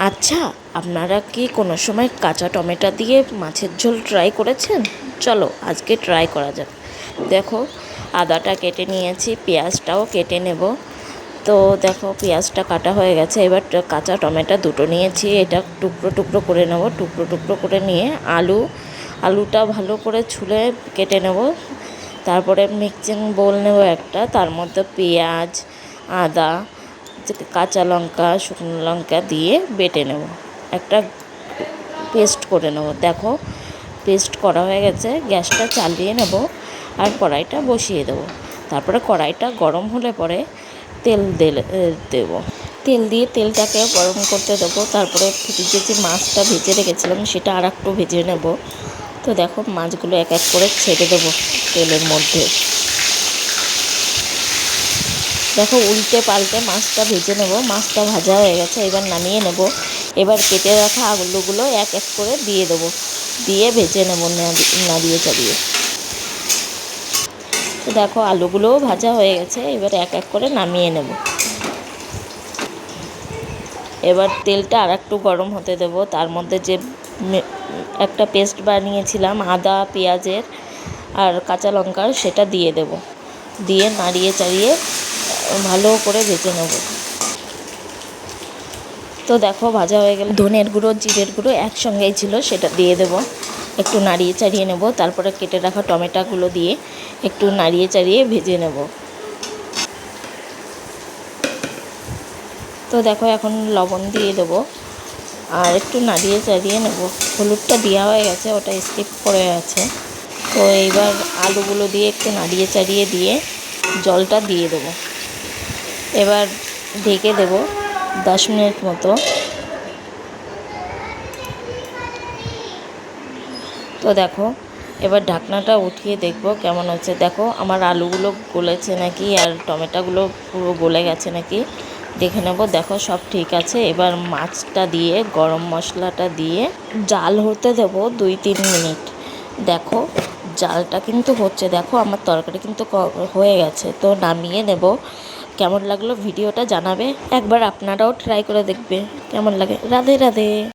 আচ্ছা, আপনারা কি কোনো সময় কাঁচা টমেটো দিয়ে মাছের ঝোল ট্রাই করেছেন? চলো আজকে ট্রাই করা যাক। দেখো, আদাটা কেটে নিয়েছি, পেঁয়াজটাও কেটে নেব। তো দেখো, পেঁয়াজটা কাটা হয়ে গেছে। এবার কাঁচা টমেটো দুটো নিয়েছি, এটা টুকরো টুকরো করে নেব। টুকরো টুকরো করে নিয়ে আলুটা ভালো করে ছুলে কেটে নেব। তারপরে মিক্সিং বোল নেব একটা, তার মধ্যে পেঁয়াজ, আদা, কাঁচা লঙ্কা, শুকনো লঙ্কা দিয়ে বেটে নেব, একটা পেস্ট করে নেব। দেখো, পেস্ট করা হয়ে গেছে। গ্যাসটা চালিয়ে নেব আর কড়াইটা বসিয়ে দেবো। তারপরে কড়াইটা গরম হলে পরে তেল দেবো। তেল দিয়ে তেলটাকে গরম করতে দেবো। তারপরে ফ্রিজে যে মাছটা ভেজে রেখেছিলাম সেটা আর একটু ভেজে নেব। তো দেখো, মাছগুলো এক এক করে ছেড়ে দেবো তেলের মধ্যে। দেখো, উল্টে পাল্টে মাছটা ভেজে নেব। মাছটা ভাজা হয়ে গেছে, এবার নামিয়ে নেব। এবার কেটে রাখা আলুগুলো এক এক করে দিয়ে দেবো, দিয়ে ভেজে নেব নাড়িয়ে চাড়িয়ে। তো দেখো, আলুগুলোও ভাজা হয়ে গেছে, এবার এক এক করে নামিয়ে নেব। এবার তেলটা আর একটু গরম হতে দেব। তার মধ্যে যে একটা পেস্ট বানিয়েছিলাম আদা পেঁয়াজের আর কাঁচা লঙ্কার, সেটা দিয়ে দেব। দিয়ে নাড়িয়ে চাড়িয়ে ভালো করে ভেজে নেব। তো দেখো, ভাজা হয়ে গেলে ধনের গুঁড়ো জিরের গুঁড়ো একসঙ্গেই ছিল, সেটা দিয়ে দেব। একটু নাড়িয়ে চাড়িয়ে নেব। তারপরে কেটে রাখা টমেটোগুলো দিয়ে একটু নাড়িয়ে চাড়িয়ে ভেজে নেব। তো দেখো, এখন লবণ দিয়ে দেবো আর একটু নাড়িয়ে চাড়িয়ে নেব। হলুদটা দেওয়া হয়ে গেছে, ওটা স্কিপ করে আছে। তো এইবার আলুগুলো দিয়ে একটু নাড়িয়ে চাড়িয়ে দিয়ে জলটা দিয়ে দেবো। এবার ঢেকে দেবো 10 মিনিট মতো। তো দেখো, এবার ঢাকনাটা উঠিয়ে দেখব কেমন হচ্ছে। দেখো, আমার আলুগুলো গলেছে নাকি আর টমেটোগুলো পুরো গলে গেছে নাকি দেখে নেব। দেখো, সব ঠিক আছে। এবার মাছটা দিয়ে গরম মশলাটা দিয়ে জাল হতে দেব 2-3 মিনিট। দেখো, জালটা কিন্তু হচ্ছে। দেখো, আমার তরকারি কিন্তু হয়ে গেছে। তো নামিয়ে নেব। কেমন লাগলো ভিডিওটা জানাবে। একবার আপনারাও ট্রাই করে দেখবে কেমন লাগে। রাধে রাধে।